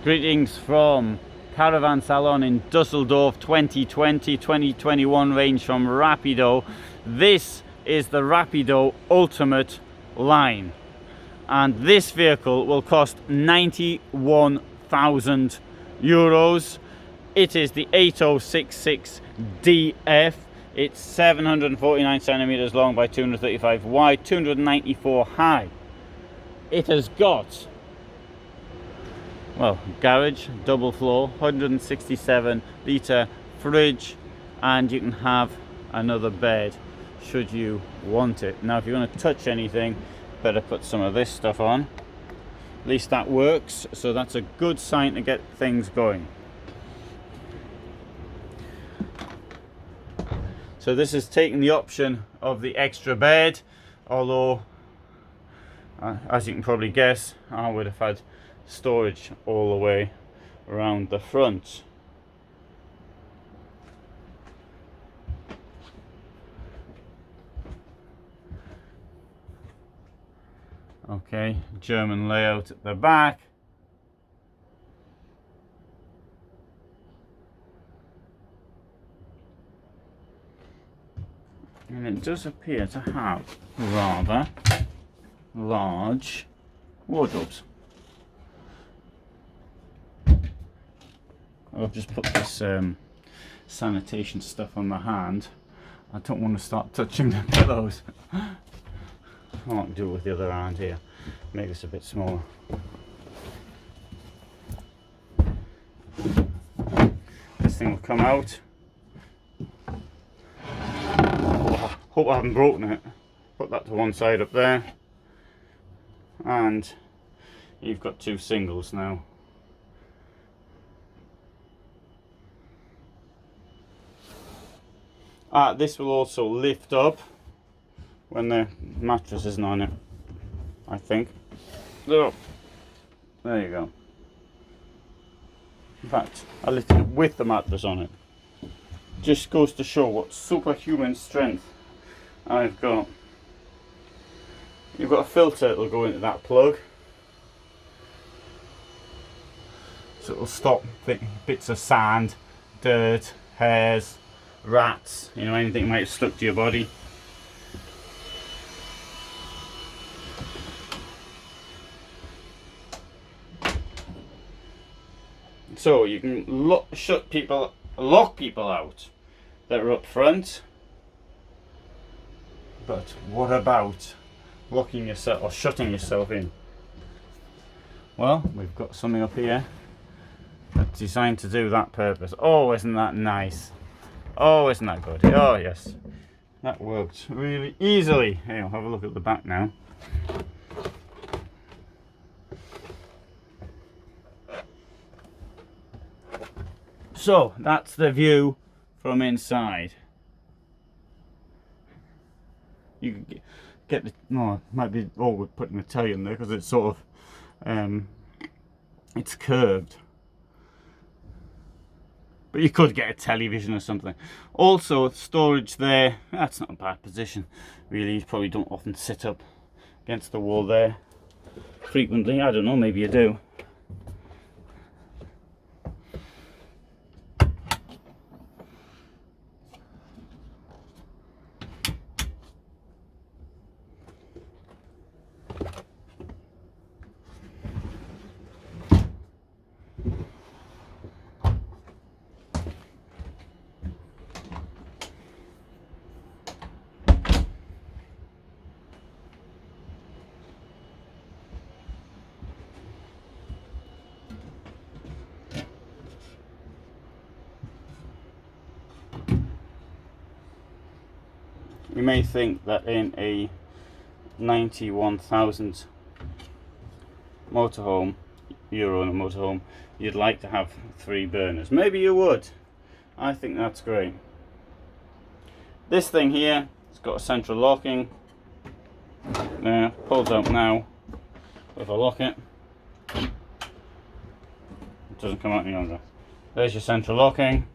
Greetings from Caravan Salon in Dusseldorf 2020-2021 range from Rapido. This is the Rapido Ultimate line, and this vehicle will cost 91,000 euros. It is the 8066DF. It's 749 centimeters long by 235 wide, 294 high. It has got, well, garage, double floor, 167 litre fridge, and you can have another bed should you want it. Now if you're going to touch anything, better put some of this stuff on. At least that works, so that's a good sign to get things going. So this is taking the option of the extra bed, although as you can probably guess, I would have had storage all the way around the front. Okay, German layout at the back. And it does appear to have rather large wardrobes. I've just put this sanitation stuff on my hand. I don't want to start touching the pillows. I won't do it with the other hand here. Make this a bit smaller. This thing will come out. Hope I haven't broken it. Put that to one side up there. And you've got two singles now. This will also lift up when the mattress isn't on it, I think. So, there you go. In fact, I lifted it with the mattress on it. Just goes to show what superhuman strength I've got. You've got a filter that will go into that plug, so it will stop bits of sand, dirt, hairs, rats, you know, anything that might have stuck to your body. So you can lock people out that are up front. But what about locking yourself or shutting yourself in? Well, we've got something up here that's designed to do that purpose. Oh, isn't that nice? Oh, isn't that good? Oh, yes. That worked really easily. Hey, I'll have a look at the back now. So, that's the view from inside. You can get the, no, it might be awkward putting the telly in there because it's sort of, it's curved. But you could get a television or something. Also, storage there, that's not a bad position. Really, you probably don't often sit up against the wall there frequently. I don't know, maybe you do. You may think that in a 91,000 motorhome, euro in a motorhome, you'd like to have 3 burners. Maybe you would. I think that's great. This thing here, it's got a central locking. There, pulls out now. If I lock it, it doesn't come out any longer. There's your central locking.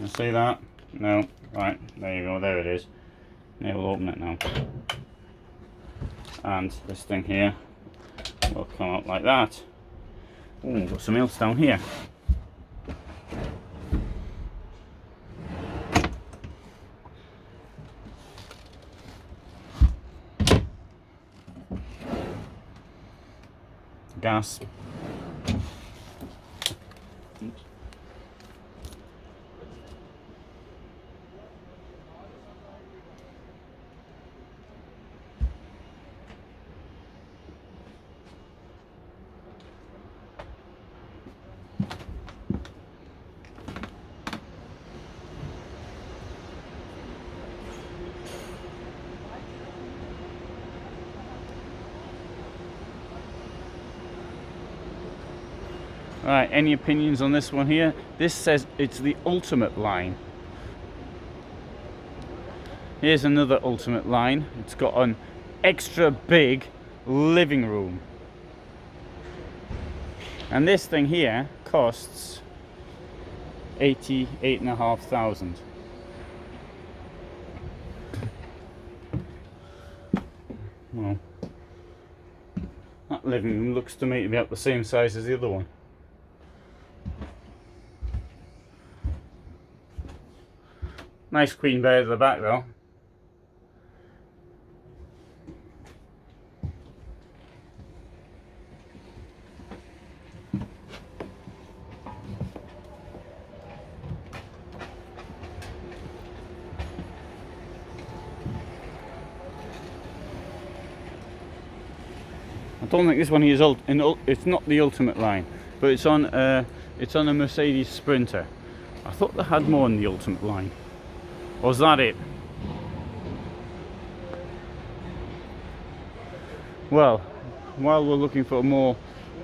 You see that? No. Right, there you go, there it is. Now we'll open it now. And this thing here will come up like that. Oh, got some else down here. Gas. Right, any opinions on this one here? This says it's the ultimate line. Here's another ultimate line. It's got an extra big living room. And this thing here costs 88,500. Well, that living room looks to me to be about the same size as the other one. Nice queen bed at the back though. I don't think this one here is it's not the ultimate line, but it's on a Mercedes Sprinter. I thought they had more in the ultimate line. Or was that it? Well, while we're looking for more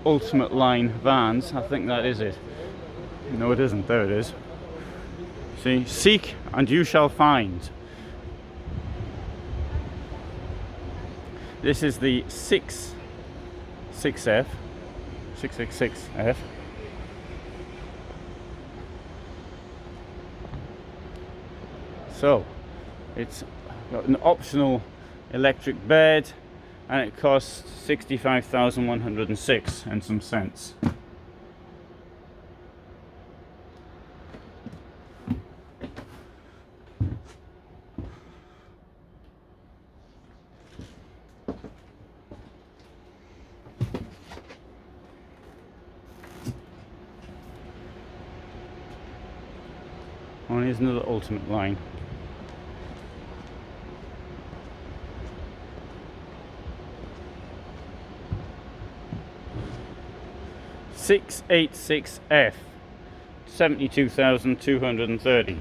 ultimate line vans, I think that is it. No, it isn't. There it is. See, seek and you shall find. This is the 6F, 666F. So, it's got an optional electric bed, and it costs 65,106 and some cents. And here's another ultimate line. (686F), 72,230.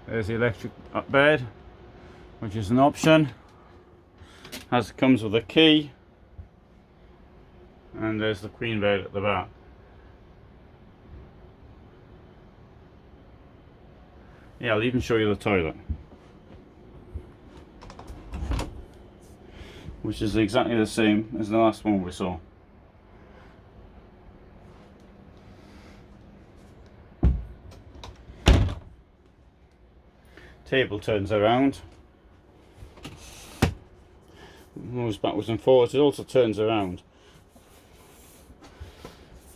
There's the electric bed, which is an option. Comes with a key, and there's the queen bed at the back. Yeah, I'll even show you the toilet, which is exactly the same as the last one we saw. Table turns around, moves backwards and forwards. It also turns around.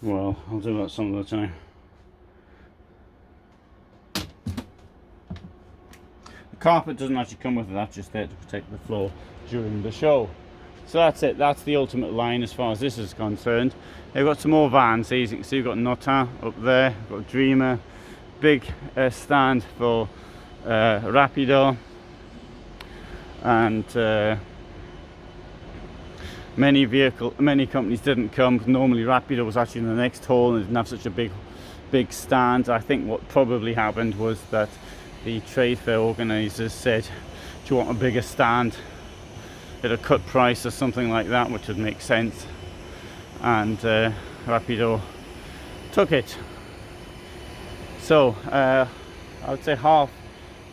Well, I'll do that some of the time. The carpet doesn't actually come with it, that's just there to protect the floor during the show. So that's it, that's the ultimate line as far as this is concerned. They've got some more vans. As you can see, we've got Nota up there, we've got Dreamer, big stand for Rapido, and many companies didn't come. Normally Rapido was actually in the next hall and didn't have such a big stand. I think what probably happened was that the trade fair organisers said, do you want a bigger stand at a cut price or something like that, which would make sense, and Rapido took it. So I would say half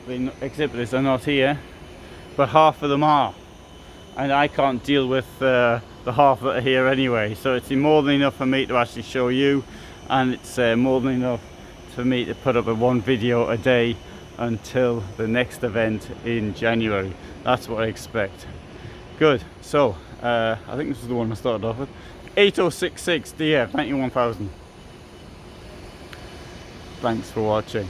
the exhibitors are not here, but half of them are, and I can't deal with the half that are here anyway, so it's more than enough for me to actually show you, and it's more than enough for me to put up one video a day until the next event in January. That's what I expect, Good. So I think this is the one I started off with. 8066 DF 91,000. Thanks for watching.